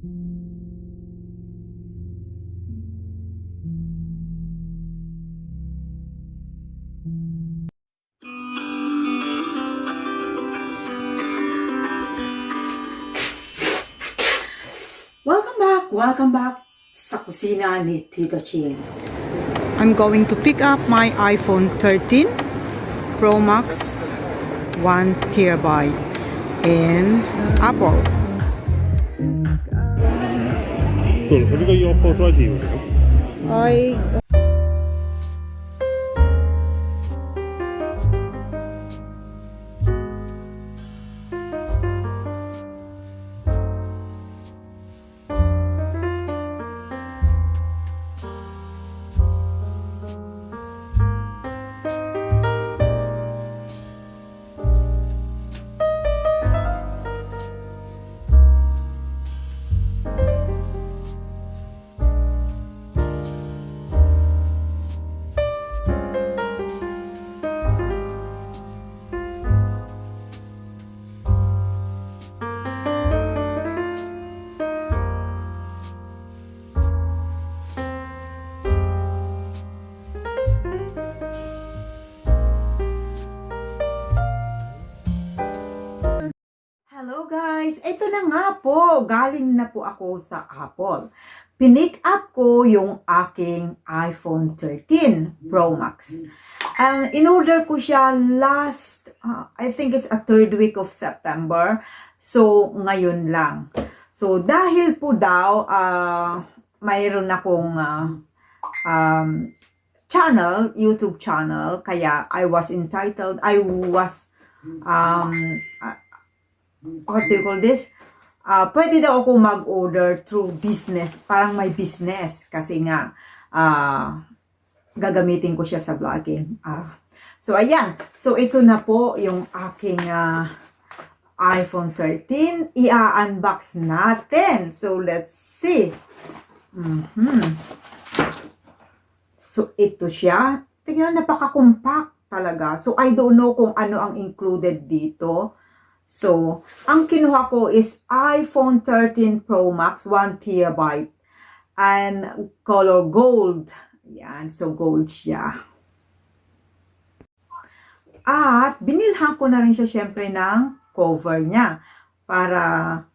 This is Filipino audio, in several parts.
Welcome back sa kusina ni Tita Ching. I'm going to pick up my iPhone 13 Pro Max 1 TB in Apple. Cool. Have you got your photo ID with you? Hello guys! Ito na nga po, galing na po ako sa Apple. Pinick up ko yung aking iPhone 13 Pro Max. In-order ko siya last, I think it's a third week of September. So, ngayon lang. So, dahil po daw, mayroon akong channel, YouTube channel, kaya I was what do you call this? Pwede daw ako mag-order through business, parang may business, kasi nga, gagamitin ko siya sa vlogging. So, ayan. So, ito na po yung aking iPhone 13. I-unbox natin. So, let's see. So, ito siya. Tingnan, napaka-compact talaga. So, I don't know kung ano ang included dito. So, ang kinuha ko is iPhone 13 Pro Max 1 TB and color gold. Yan, so gold siya. At binilhan ko na rin siya syempre ng cover niya para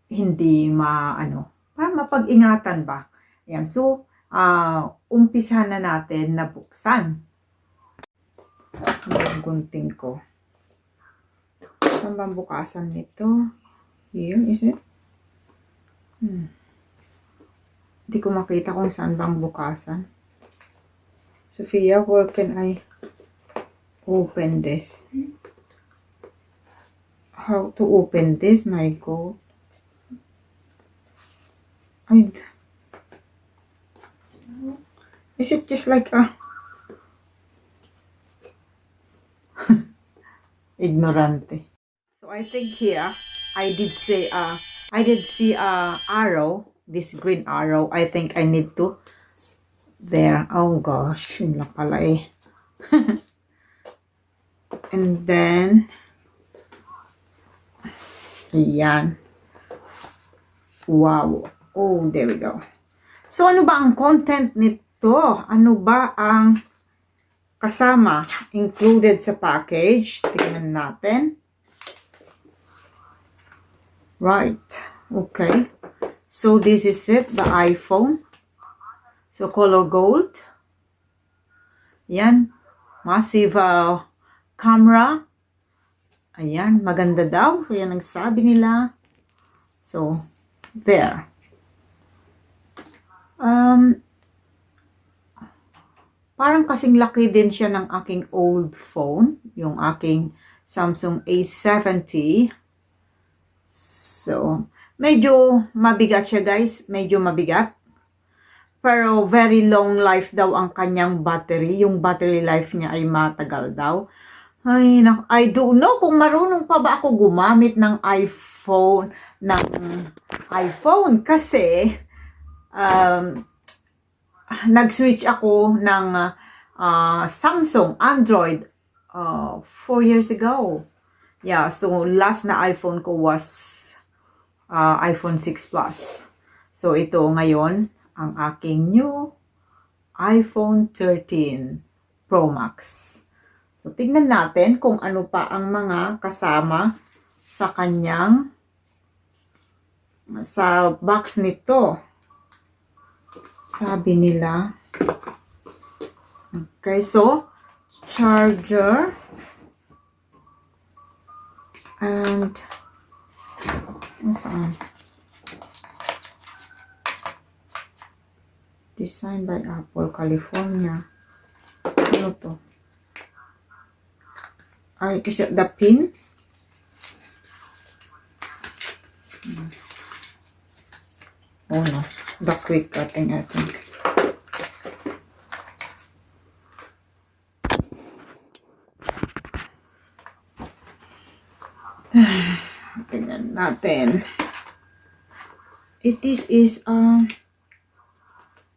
hindi para mapag-ingatan ba. Yan, so umpisahan na natin na buksan. Ang gunting ko. Saan bang bukasan nito? Here, is it? Hindi ko makita kung saan bang bukasan. Sophia, where can I open this? How to open this, my God? Is it just like a... Ignorante. So I think here, I did see a arrow, this green arrow. I think I need to, there. Oh gosh, yun lang pala eh. And then, ayan. Wow. Oh, there we go. So ano ba ang content nito? Ano ba ang kasama, included sa package? Tingnan natin. Right. Okay. So this is it, the iPhone. So color gold. Yan. Massive camera. Ayan. Maganda daw. So yan ang sabi nila. So, there. Parang kasing laki din siya ng aking old phone. Yung aking Samsung A70. So, medyo mabigat siya guys. Medyo mabigat. Pero very long life daw ang kanyang battery. Yung battery life niya ay matagal daw. Ay, I don't know kung marunong pa ba ako gumamit ng iPhone. Kasi nag-switch ako ng Samsung Android 4 years ago. Yeah, so last na iPhone ko was iPhone 6 Plus. So, ito ngayon, ang aking new iPhone 13 Pro Max. So, tignan natin kung ano pa ang mga kasama sa kanyang sa box nito. Sabi nila. Okay, so charger and saan? Designed by Apple, California. Ano to? Ay, is it the pin? Oh no, the quick cutting, I think. Tingnan natin. This is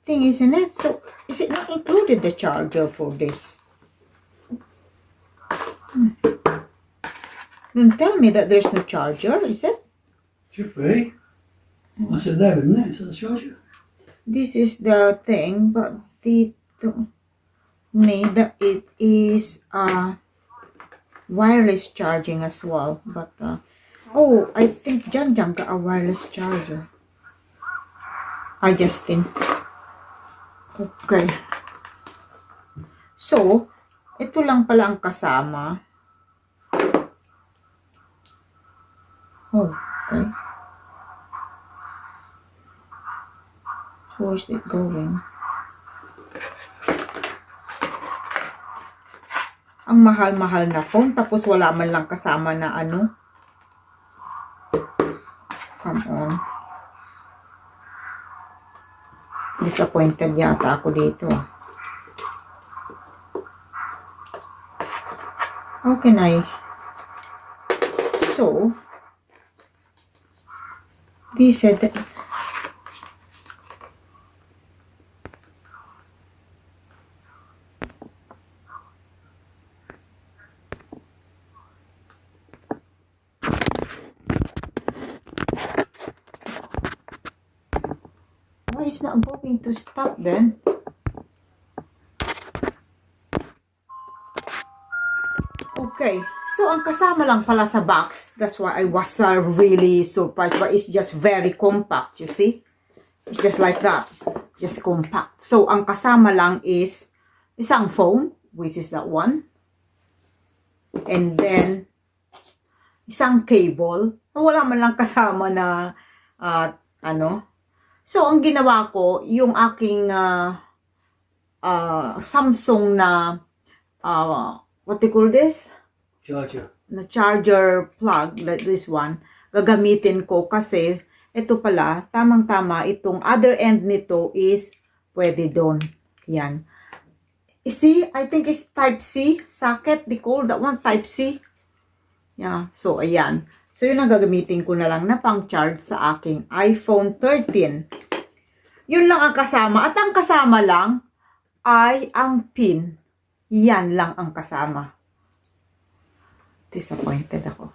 thing, isn't it? So, is it not included the charger for this? Don't tell me that there's no charger, is it? Should be. I said there, isn't it? It's the charger. This is the thing, but the me that it is wireless charging as well. But oh, I think Jan got a wireless charger. Hi, Justin. Okay. So, ito lang pala ang kasama. Oh, okay. So, where's it going? Ang mahal-mahal na phone, tapos wala man lang kasama na ano. Come on. Disappointed yata ako dito. How can I? So, they said that why is not going to stop then? Okay, so ang kasama lang pala sa box, that's why I was really surprised, but it's just very compact, you see? It's just like that, just compact. So ang kasama lang is isang phone, which is that one, and then isang cable. Wala man lang kasama na ano. So, ang ginawa ko, yung aking Samsung na, what do you call this? Charger. Na charger plug, like this one, gagamitin ko kasi, ito pala, tamang-tama, itong other end nito is pwede doon. Yan. See, I think it's type C socket, they call that one type C. Yeah, so, ayan. So, yun ang gagamitin ko na lang na pang-charge sa aking iPhone 13. Yun lang ang kasama. At ang kasama lang ay ang pin. Yan lang ang kasama. Disappointed ako.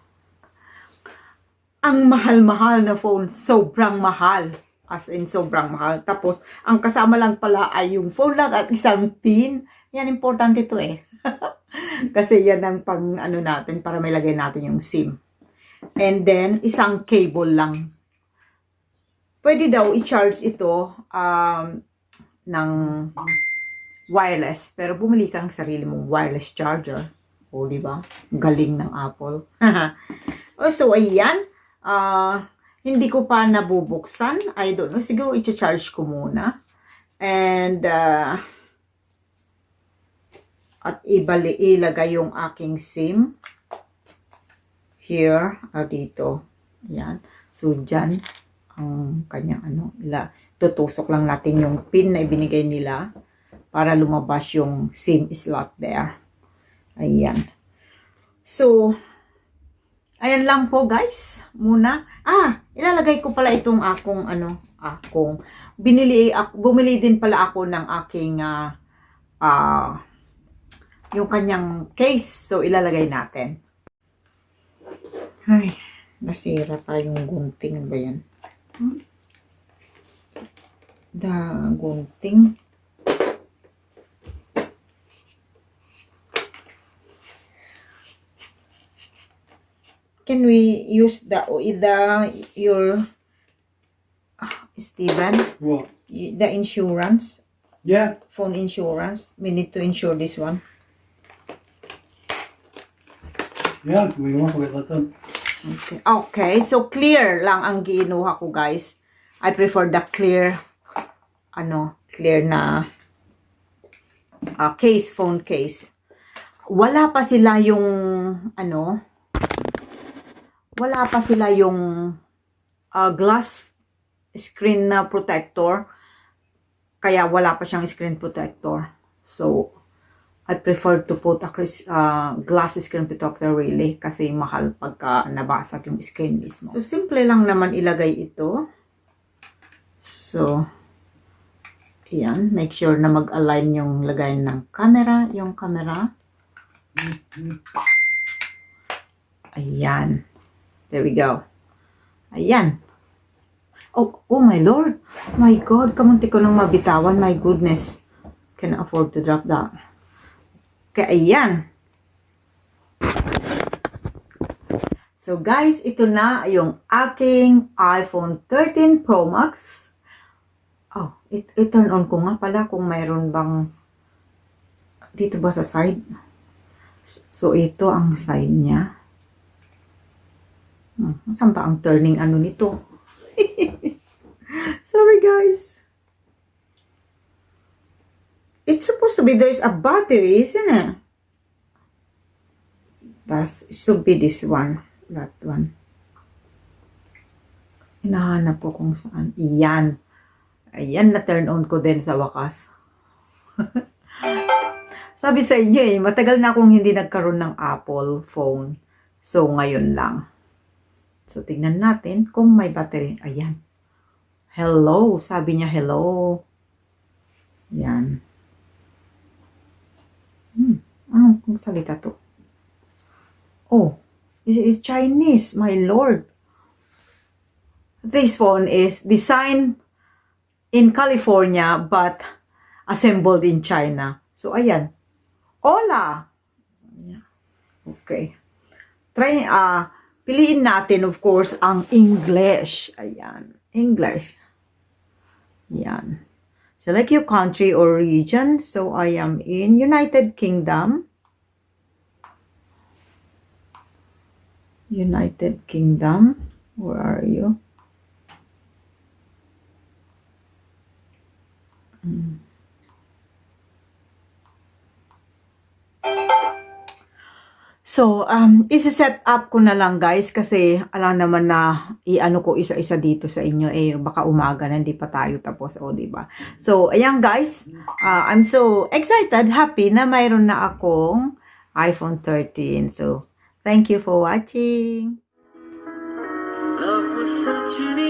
Ang mahal-mahal na phone. Sobrang mahal. As in, sobrang mahal. Tapos, ang kasama lang pala ay yung phone lang at isang pin. Yan, importante ito eh. Kasi yan ang pang ano natin para may lagay natin yung SIM. And then, isang cable lang. Pwede daw i-charge ito ng wireless. Pero bumili kang sarili mong wireless charger. O, diba? Galing ng Apple. So, ayan. Hindi ko pa nabubuksan. I don't know. Siguro i-charge ko muna. And, at ilagay yung aking SIM. Here, dito. Ayan. So, dyan, ang kanyang ano, tutusok lang natin yung pin na ibinigay nila para lumabas yung SIM slot there. Ayan. So, ayan lang po guys. Muna. Ilalagay ko pala itong bumili din pala ako ng aking, yung kanyang case. So, ilalagay natin. Ay, Nasira pa yung gunting ba yan? Gunting. Can we use your Steven? What? The insurance? Yeah. Phone insurance? We need to insure this one. Yeah, we want to get that done. Okay, so clear lang ang ginuha ko, guys. I prefer the clear, clear na case, phone case. Wala pa sila yung, wala pa sila yung glass screen na protector. Kaya wala pa siyang screen protector. So, I prefer to put a glass screen protector really kasi mahal pagka nabasag yung screen mismo. So, simple lang naman ilagay ito. So, ayan. Make sure na mag-align yung lagay ng camera. Yung camera. Ayan. There we go. Ayan. Oh my Lord. My God. Kamunti ko nang mabitawan. My goodness. Can afford to drop that. Kaya ayan. So guys, ito na yung aking iPhone 13 Pro Max. Oh, i-turn on ko nga pala kung mayroon bang dito ba sa side. So ito ang side niya. Saan ba ang turning nito? Sorry guys. It's supposed to be, there's a battery, isn't it? It should be this one. That one. Hinahanap ko kung saan. Iyan. Ayan, na-turn on ko din sa wakas. Sabi sa inyo matagal na akong hindi nagkaroon ng Apple phone. So, ngayon lang. So, tignan natin kung may battery. Ayan. Hello. Sabi niya, hello. Ayan. Anong salita to? Oh, it's Chinese, my Lord. This phone is designed in California but assembled in China. So, ayan. Hola! Okay. Piliin natin, of course, ang English. Ayan. English. Ayan. Select your country or region. So, I am in United Kingdom. United Kingdom. Where are you? So, isi-set up ko na lang guys kasi alam naman na i-ano ko isa-isa dito sa inyo baka umaga na hindi pa tayo tapos diba? So, ayan guys, I'm so excited, happy na mayroon na akong iPhone 13. So, thank you for watching. Love was such an